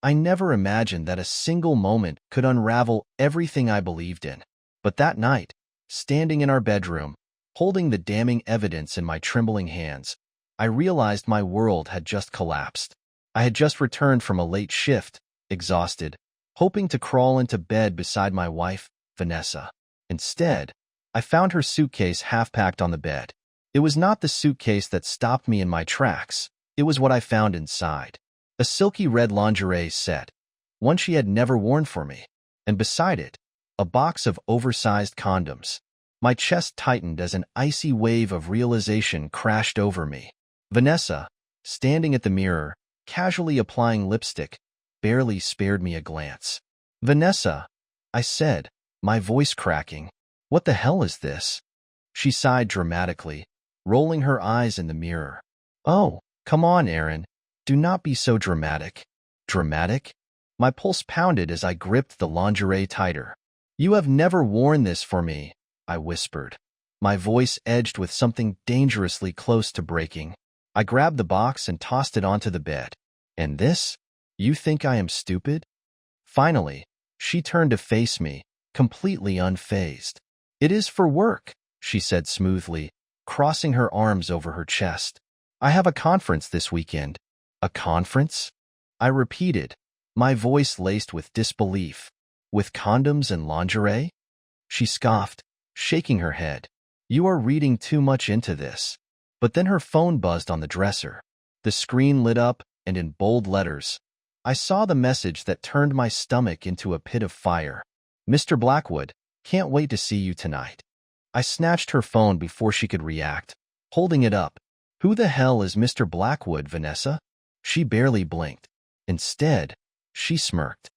I never imagined that a single moment could unravel everything I believed in. But that night, standing in our bedroom, holding the damning evidence in my trembling hands, I realized my world had just collapsed. I had just returned from a late shift, exhausted, hoping to crawl into bed beside my wife, Vanessa. Instead, I found her suitcase half-packed on the bed. It was not the suitcase that stopped me in my tracks. It was what I found inside. A silky red lingerie set, one she had never worn for me, and beside it, a box of oversized condoms. My chest tightened as an icy wave of realization crashed over me. Vanessa, standing at the mirror, casually applying lipstick, barely spared me a glance. "Vanessa," I said, my voice cracking. "What the hell is this?" She sighed dramatically, rolling her eyes in the mirror. "Oh, come on, Aaron. Do not be so dramatic." "Dramatic?" My pulse pounded as I gripped the lingerie tighter. "You have never worn this for me," I whispered. My voice edged with something dangerously close to breaking. I grabbed the box and tossed it onto the bed. "And this? You think I am stupid?" Finally, she turned to face me, completely unfazed. "It is for work," she said smoothly, crossing her arms over her chest. "I have a conference this weekend." "A conference?" I repeated, my voice laced with disbelief. "With condoms and lingerie?" She scoffed, shaking her head. "You are reading too much into this." But then her phone buzzed on the dresser. The screen lit up, and in bold letters, I saw the message that turned my stomach into a pit of fire. "Mr. Blackwood, can't wait to see you tonight." I snatched her phone before she could react, holding it up. "Who the hell is Mr. Blackwood, Vanessa?" She barely blinked. Instead, she smirked.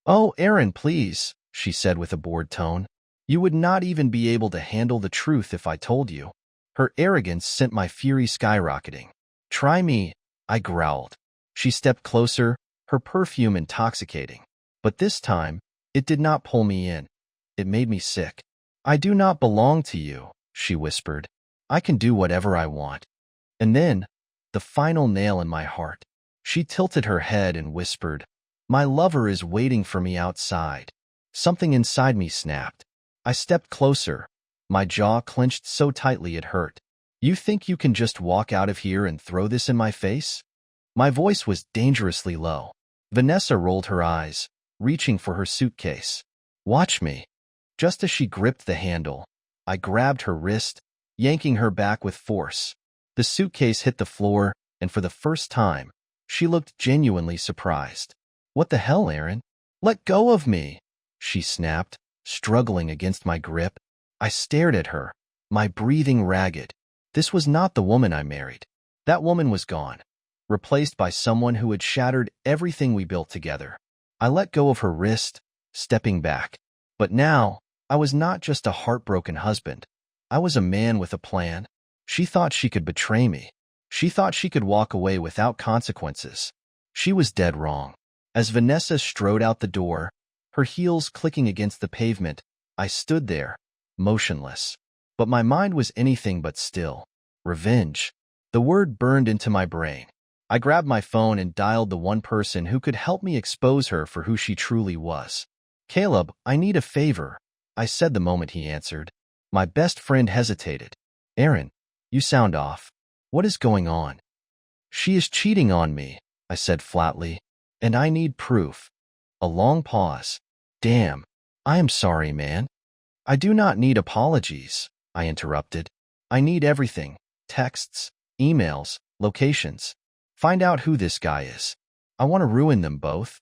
"Oh, Aaron, please," she said with a bored tone. "You would not even be able to handle the truth if I told you." Her arrogance sent my fury skyrocketing. "Try me," I growled. She stepped closer, her perfume intoxicating. But this time, it did not pull me in. It made me sick. "I do not belong to you," she whispered. "I can do whatever I want." And then, the final nail in my heart. She tilted her head and whispered, "My lover is waiting for me outside." Something inside me snapped. I stepped closer, my jaw clenched so tightly it hurt. "You think you can just walk out of here and throw this in my face?" My voice was dangerously low. Vanessa rolled her eyes, reaching for her suitcase. "Watch me." Just as she gripped the handle, I grabbed her wrist, yanking her back with force. The suitcase hit the floor, and for the first time, she looked genuinely surprised. "What the hell, Aaron?" "Let go of me," she snapped, struggling against my grip. I stared at her, my breathing ragged. This was not the woman I married. That woman was gone, replaced by someone who had shattered everything we built together. I let go of her wrist, stepping back. But now, I was not just a heartbroken husband. I was a man with a plan. She thought she could betray me. She thought she could walk away without consequences. She was dead wrong. As Vanessa strode out the door, her heels clicking against the pavement, I stood there, motionless. But my mind was anything but still. Revenge. The word burned into my brain. I grabbed my phone and dialed the one person who could help me expose her for who she truly was. "Caleb, I need a favor," I said the moment he answered. My best friend hesitated. "Aaron, you sound off. What is going on?" "She is cheating on me," I said flatly, "and I need proof." A long pause. "Damn. I am sorry, man." "I do not need apologies," I interrupted. "I need everything. Texts, emails, locations. Find out who this guy is. I want to ruin them both."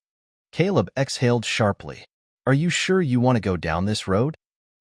Caleb exhaled sharply. "Are you sure you want to go down this road?"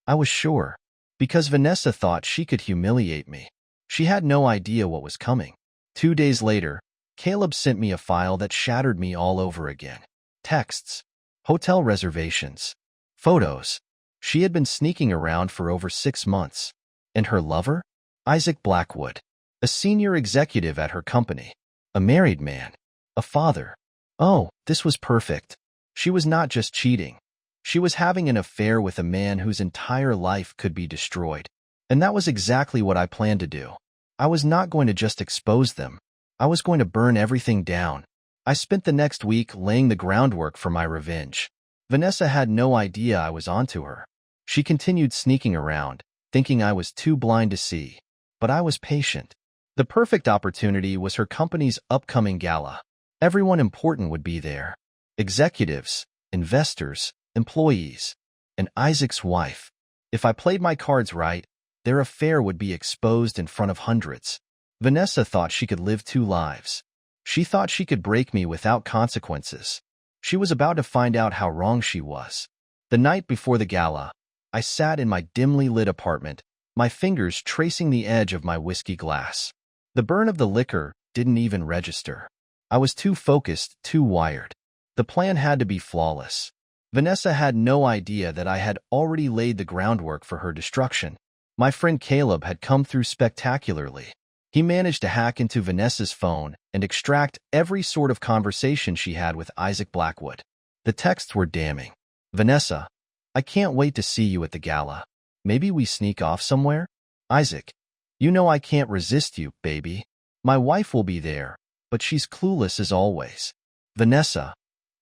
I was sure, because Vanessa thought she could humiliate me. She had no idea what was coming. 2 days later, Caleb sent me a file that shattered me all over again. Texts, hotel reservations, photos. She had been sneaking around for over 6 months. And her lover? Isaac Blackwood, a senior executive at her company, a married man, a father. Oh, this was perfect. She was not just cheating. She was having an affair with a man whose entire life could be destroyed. And that was exactly what I planned to do. I was not going to just expose them. I was going to burn everything down. I spent the next week laying the groundwork for my revenge. Vanessa had no idea I was onto her. She continued sneaking around, thinking I was too blind to see. But I was patient. The perfect opportunity was her company's upcoming gala. Everyone important would be there. Executives, investors, employees, and Isaac's wife. If I played my cards right, their affair would be exposed in front of hundreds. Vanessa thought she could live two lives. She thought she could break me without consequences. She was about to find out how wrong she was. The night before the gala, I sat in my dimly lit apartment, my fingers tracing the edge of my whiskey glass. The burn of the liquor didn't even register. I was too focused, too wired. The plan had to be flawless. Vanessa had no idea that I had already laid the groundwork for her destruction. My friend Caleb had come through spectacularly. He managed to hack into Vanessa's phone and extract every sort of conversation she had with Isaac Blackwood. The texts were damning. Vanessa, I can't wait to see you at the gala. Maybe we sneak off somewhere? Isaac, you know I can't resist you, baby. My wife will be there, but she's clueless as always. Vanessa,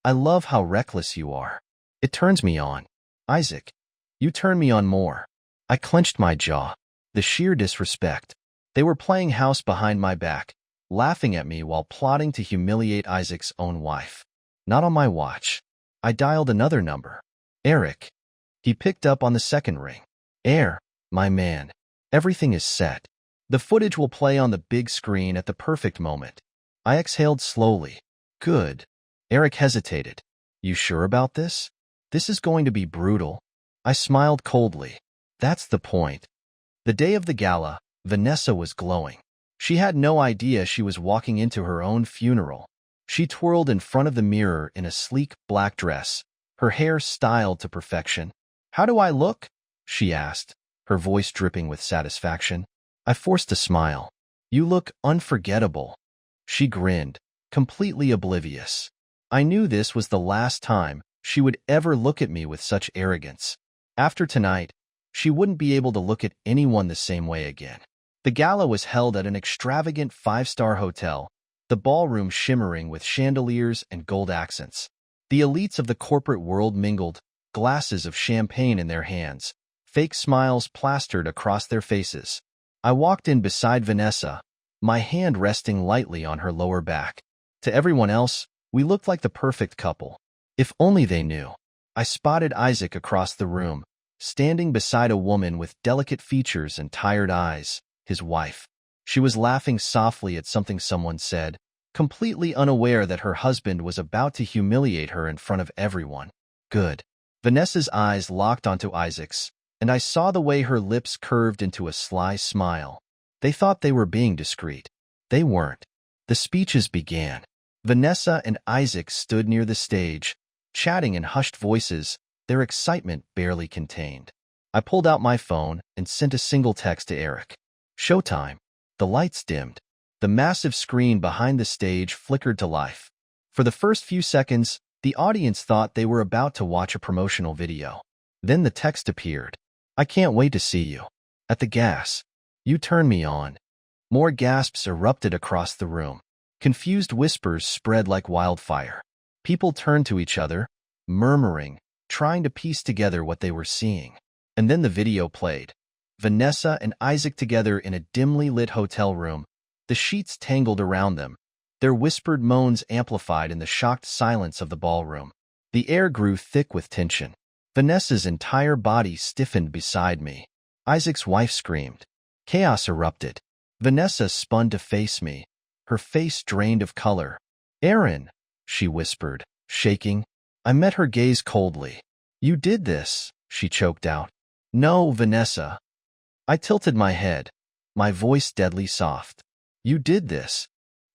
I love how reckless you are. It turns me on. Isaac, you turn me on more. I clenched my jaw. The sheer disrespect. They were playing house behind my back, laughing at me while plotting to humiliate Isaac's own wife. Not on my watch. I dialed another number. Eric. He picked up on the second ring. My man. Everything is set. The footage will play on the big screen at the perfect moment. I exhaled slowly. Good. Eric hesitated. You sure about this? This is going to be brutal. I smiled coldly. That's the point. The day of the gala, Vanessa was glowing. She had no idea she was walking into her own funeral. She twirled in front of the mirror in a sleek black dress, her hair styled to perfection. How do I look? She asked, her voice dripping with satisfaction. I forced a smile. You look unforgettable. She grinned, completely oblivious. I knew this was the last time she would ever look at me with such arrogance. After tonight, she wouldn't be able to look at anyone the same way again. The gala was held at an extravagant five-star hotel, the ballroom shimmering with chandeliers and gold accents. The elites of the corporate world mingled, glasses of champagne in their hands, fake smiles plastered across their faces. I walked in beside Vanessa, my hand resting lightly on her lower back. To everyone else, we looked like the perfect couple. If only they knew. I spotted Isaac across the room, standing beside a woman with delicate features and tired eyes, his wife. She was laughing softly at something someone said, completely unaware that her husband was about to humiliate her in front of everyone. Good. Vanessa's eyes locked onto Isaac's, and I saw the way her lips curved into a sly smile. They thought they were being discreet. They weren't. The speeches began. Vanessa and Isaac stood near the stage, chatting in hushed voices, their excitement barely contained. I pulled out my phone and sent a single text to Eric. Showtime. The lights dimmed. The massive screen behind the stage flickered to life. For the first few seconds, the audience thought they were about to watch a promotional video. Then the text appeared. I can't wait to see you. At the gas. You turn me on. More gasps erupted across the room. Confused whispers spread like wildfire. People turned to each other, murmuring, trying to piece together what they were seeing. And then the video played. Vanessa and Isaac together in a dimly lit hotel room, the sheets tangled around them, their whispered moans amplified in the shocked silence of the ballroom. The air grew thick with tension. Vanessa's entire body stiffened beside me. Isaac's wife screamed. Chaos erupted. Vanessa spun to face me, her face drained of color. Aaron, she whispered, shaking. I met her gaze coldly. You did this, she choked out. No, Vanessa. I tilted my head, my voice deadly soft. You did this.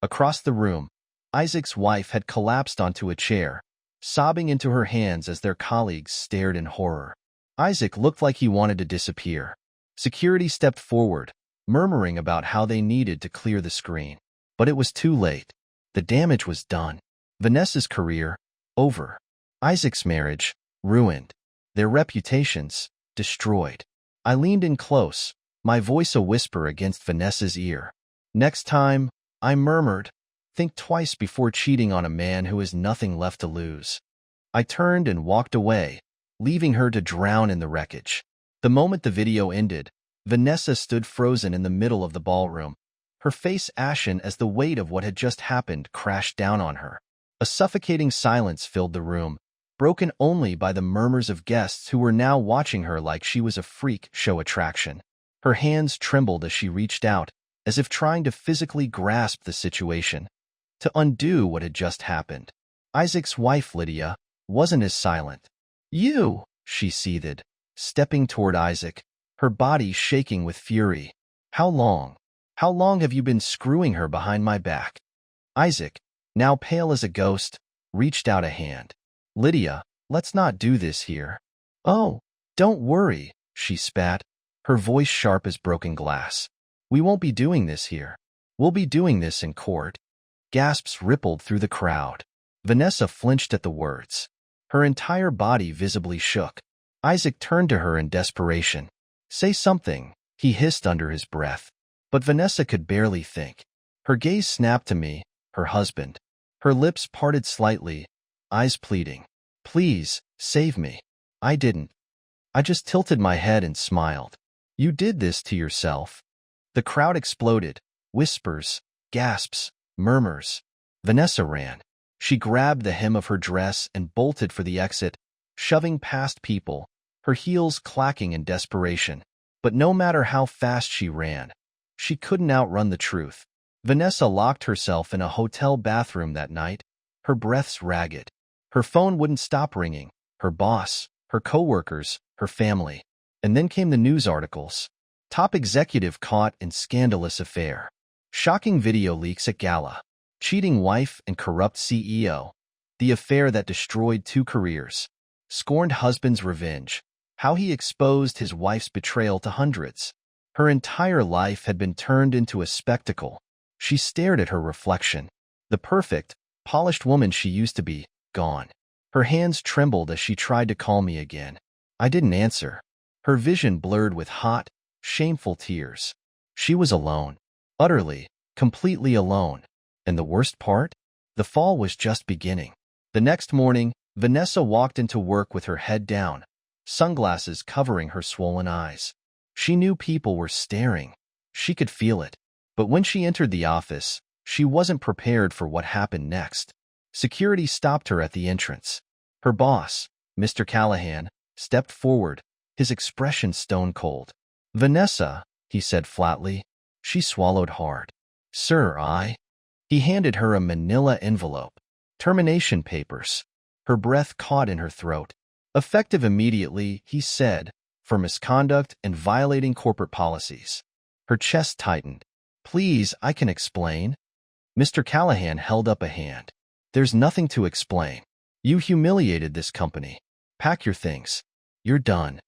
Across the room, Isaac's wife had collapsed onto a chair, sobbing into her hands as their colleagues stared in horror. Isaac looked like he wanted to disappear. Security stepped forward, murmuring about how they needed to clear the screen. But it was too late. The damage was done. Vanessa's career, over. Isaac's marriage, ruined. Their reputations, destroyed. I leaned in close, my voice a whisper against Vanessa's ear. Next time, I murmured, Think twice before cheating on a man who has nothing left to lose. I turned and walked away, leaving her to drown in the wreckage. The moment the video ended, Vanessa stood frozen in the middle of the ballroom, her face ashen as the weight of what had just happened crashed down on her. A suffocating silence filled the room, broken only by the murmurs of guests who were now watching her like she was a freak show attraction. Her hands trembled as she reached out, as if trying to physically grasp the situation, to undo what had just happened. Isaac's wife, Lydia, wasn't as silent. "You," she seethed, stepping toward Isaac, her body shaking with fury. "How long? How long have you been screwing her behind my back?" Isaac, now pale as a ghost, reached out a hand. "Lydia, let's not do this here." "Oh, don't worry," she spat, her voice sharp as broken glass. "We won't be doing this here. We'll be doing this in court." Gasps rippled through the crowd. Vanessa flinched at the words. Her entire body visibly shook. Isaac turned to her in desperation. "Say something," he hissed under his breath. But Vanessa could barely think. Her gaze snapped to me, her husband. Her lips parted slightly, eyes pleading. "Please, save me." I didn't. I just tilted my head and smiled. "You did this to yourself." The crowd exploded. Whispers, gasps, murmurs. Vanessa ran. She grabbed the hem of her dress and bolted for the exit, shoving past people, her heels clacking in desperation. But no matter how fast she ran, she couldn't outrun the truth. Vanessa locked herself in a hotel bathroom that night, her breaths ragged. Her phone wouldn't stop ringing. Her boss, her coworkers, her family. And then came the news articles. Top executive caught in scandalous affair. Shocking video leaks at gala. Cheating wife and corrupt CEO. The affair that destroyed 2 careers. Scorned husband's revenge. How he exposed his wife's betrayal to hundreds. Her entire life had been turned into a spectacle. She stared at her reflection. The perfect, polished woman she used to be, gone. Her hands trembled as she tried to call me again. I didn't answer. Her vision blurred with hot, shameful tears. She was alone. Utterly, completely alone. And the worst part? The fall was just beginning. The next morning, Vanessa walked into work with her head down, sunglasses covering her swollen eyes. She knew people were staring. She could feel it. But when she entered the office, she wasn't prepared for what happened next. Security stopped her at the entrance. Her boss, Mr. Callahan, stepped forward, his expression stone cold. "Vanessa," he said flatly. She swallowed hard. "Sir, He handed her a manila envelope. Termination papers. Her breath caught in her throat. "Effective immediately," he said, "for misconduct and violating corporate policies." Her chest tightened. "Please, I can explain." Mr. Callahan held up a hand. "There's nothing to explain. You humiliated this company. Pack your things. You're done."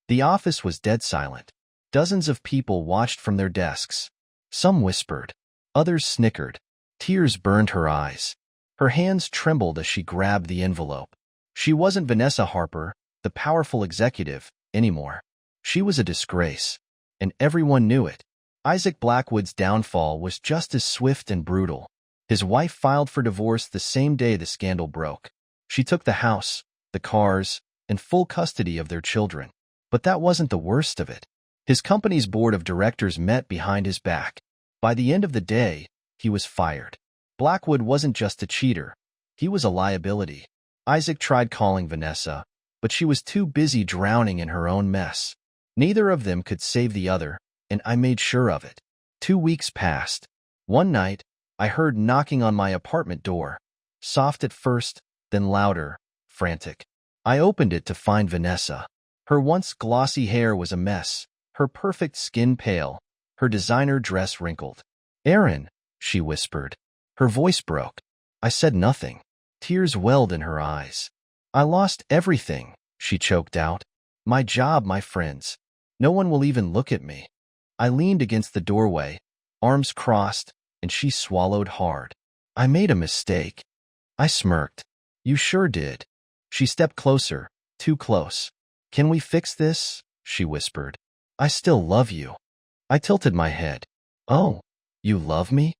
The office was dead silent. Dozens of people watched from their desks. Some whispered. Others snickered. Tears burned her eyes. Her hands trembled as she grabbed the envelope. She wasn't Vanessa Harper, the powerful executive, anymore. She was a disgrace. And everyone knew it. Isaac Blackwood's downfall was just as swift and brutal. His wife filed for divorce the same day the scandal broke. She took the house, the cars, and full custody of their children. But that wasn't the worst of it. His company's board of directors met behind his back. By the end of the day, he was fired. Blackwood wasn't just a cheater. He was a liability. Isaac tried calling Vanessa, but she was too busy drowning in her own mess. Neither of them could save the other, and I made sure of it. 2 weeks passed. One night, I heard knocking on my apartment door. Soft at first, then louder, frantic. I opened it to find Vanessa. Her once glossy hair was a mess, her perfect skin pale, her designer dress wrinkled. "Aaron," she whispered. Her voice broke. I said nothing. Tears welled in her eyes. "I lost everything," she choked out. "My job, my friends. No one will even look at me." I leaned against the doorway, arms crossed, and she swallowed hard. "I made a mistake." I smirked. "You sure did." She stepped closer, too close. "Can we fix this?" she whispered. "I still love you." I tilted my head. "Oh, you love me?"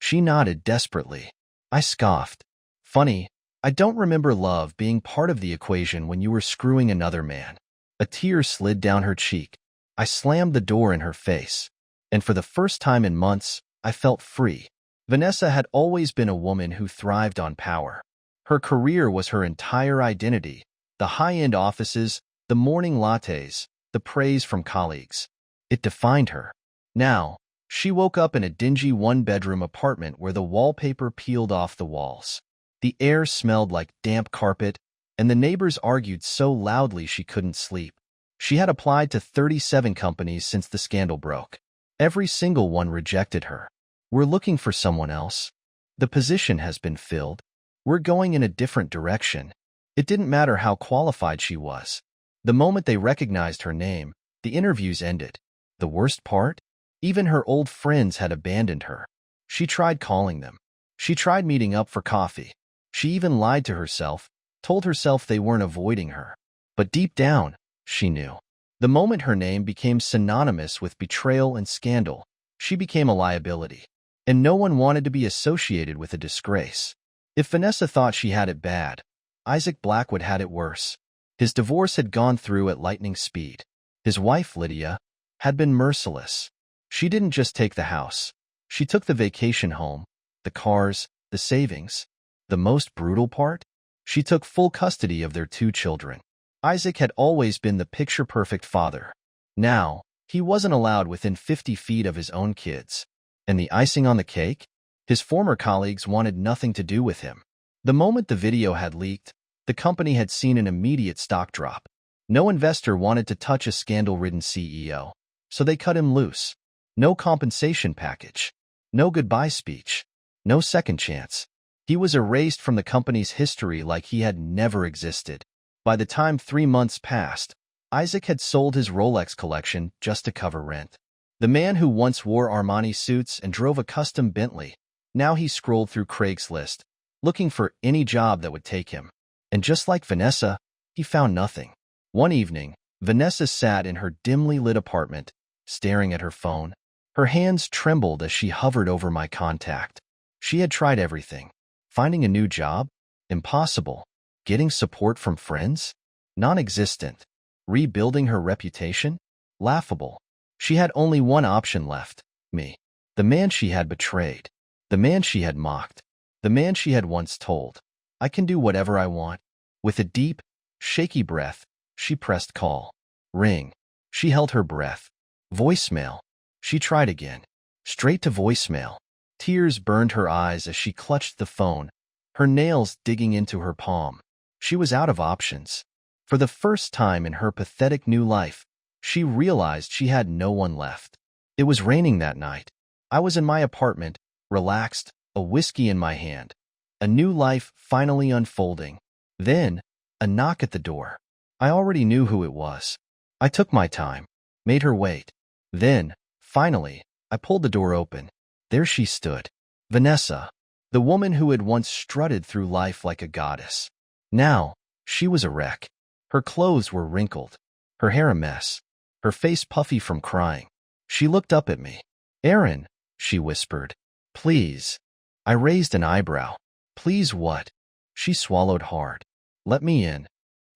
She nodded desperately. I scoffed. Funny, I don't remember love being part of the equation when you were screwing another man. A tear slid down her cheek. I slammed the door in her face. And for the first time in months, I felt free. Vanessa had always been a woman who thrived on power. Her career was her entire identity. The high-end offices, the morning lattes, the praise from colleagues. It defined her. Now, she woke up in a dingy one-bedroom apartment where the wallpaper peeled off the walls. The air smelled like damp carpet, and the neighbors argued so loudly she couldn't sleep. She had applied to 37 companies since the scandal broke. Every single one rejected her. We're looking for someone else. The position has been filled. We're going in a different direction. It didn't matter how qualified she was. The moment they recognized her name, the interviews ended. The worst part? Even her old friends had abandoned her. She tried calling them. She tried meeting up for coffee. She even lied to herself, told herself they weren't avoiding her. But deep down, she knew. The moment her name became synonymous with betrayal and scandal, she became a liability. And no one wanted to be associated with a disgrace. If Vanessa thought she had it bad, Isaac Blackwood had it worse. His divorce had gone through at lightning speed. His wife, Lydia, had been merciless. She didn't just take the house. She took the vacation home, the cars, the savings. The most brutal part? She took full custody of their 2 children. Isaac had always been the picture-perfect father. Now, he wasn't allowed within 50 feet of his own kids. And the icing on the cake? His former colleagues wanted nothing to do with him. The moment the video had leaked, the company had seen an immediate stock drop. No investor wanted to touch a scandal-ridden CEO, so they cut him loose. No compensation package. No goodbye speech. No second chance. He was erased from the company's history like he had never existed. By the time 3 months passed, Isaac had sold his Rolex collection just to cover rent. The man who once wore Armani suits and drove a custom Bentley, now he scrolled through Craigslist, looking for any job that would take him. And just like Vanessa, he found nothing. One evening, Vanessa sat in her dimly lit apartment, staring at her phone. Her hands trembled as she hovered over my contact. She had tried everything. Finding a new job? Impossible. Getting support from friends? Non-existent. Rebuilding her reputation? Laughable. She had only one option left, me. The man she had betrayed. The man she had mocked. The man she had once told, I can do whatever I want. With a deep, shaky breath, she pressed call. Ring. She held her breath. Voicemail. She tried again. Straight to voicemail. Tears burned her eyes as she clutched the phone, her nails digging into her palm. She was out of options. For the first time in her pathetic new life, she realized she had no one left. It was raining that night. I was in my apartment, relaxed, a whiskey in my hand. A new life finally unfolding. Then, a knock at the door. I already knew who it was. I took my time, made her wait. Then, finally, I pulled the door open. There she stood. Vanessa, the woman who had once strutted through life like a goddess. Now, she was a wreck. Her clothes were wrinkled, her hair a mess, her face puffy from crying. She looked up at me. Aaron, she whispered. Please. I raised an eyebrow. Please what? She swallowed hard. Let me in.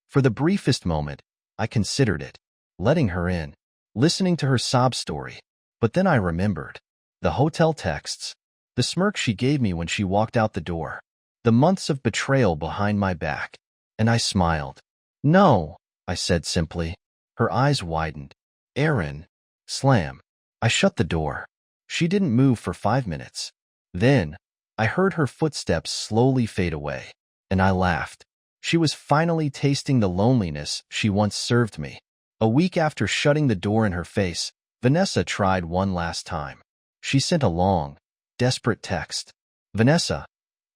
For the briefest moment, I considered it. Letting her in. Listening to her sob story. But then I remembered. The hotel texts. The smirk she gave me when she walked out the door. The months of betrayal behind my back. And I smiled. No, I said simply. Her eyes widened. Aaron. Slam. I shut the door. She didn't move for 5 minutes. Then, I heard her footsteps slowly fade away, and I laughed. She was finally tasting the loneliness she once served me. A week after shutting the door in her face, Vanessa tried one last time. She sent a long, desperate text. Vanessa,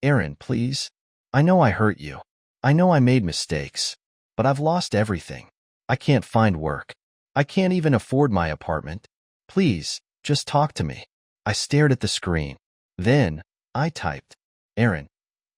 Aaron, please. I know I hurt you. I know I made mistakes. But I've lost everything. I can't find work. I can't even afford my apartment. Please, just talk to me. I stared at the screen. Then, I typed, Aaron,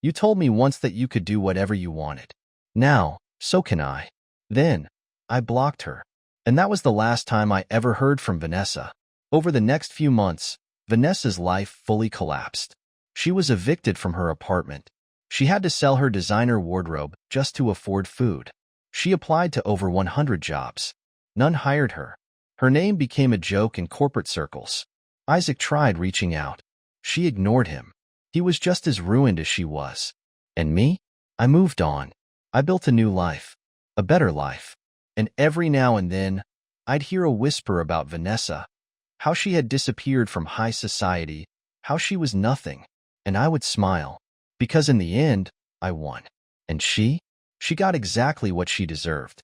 you told me once that you could do whatever you wanted. Now, so can I. Then, I blocked her. And that was the last time I ever heard from Vanessa. Over the next few months, Vanessa's life fully collapsed. She was evicted from her apartment. She had to sell her designer wardrobe just to afford food. She applied to over 100 jobs. None hired her. Her name became a joke in corporate circles. Isaac tried reaching out. She ignored him. He was just as ruined as she was. And me? I moved on. I built a new life. A better life. And every now and then, I'd hear a whisper about Vanessa, how she had disappeared from high society, how she was nothing, and I would smile, because in the end, I won. And she got exactly what she deserved.